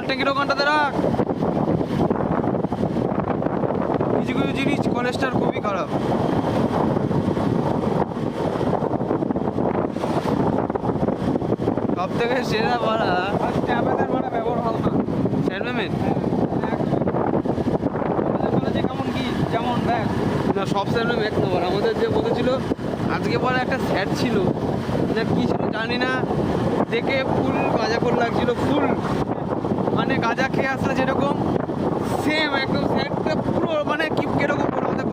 ট্যাঙ্কির ওখানটাতে রাখ। কিছু কিছু জিনিস কলেজটার খুবই খারাপ। সব থেকে সেরা ভাড়া স্ট্যাবেলের ভাড়া ব্যবহার ভালো না। স্যার ম্যামের কলেজে কেমন কি যেমন ব্যাগ না, সব স্যার ম্যাম এক নম্বর। আমাদের যে বলেছিল আজকে পরে একটা স্যার ছিল না, কি ছিল জানি না, দেখে ফুল গাঁজাখোর লাগছিল, ফুল মানে গাঁজা খেয়ে আসলে যেরকম সেম একদম স্যারটা পুরো মানে কি কিরকম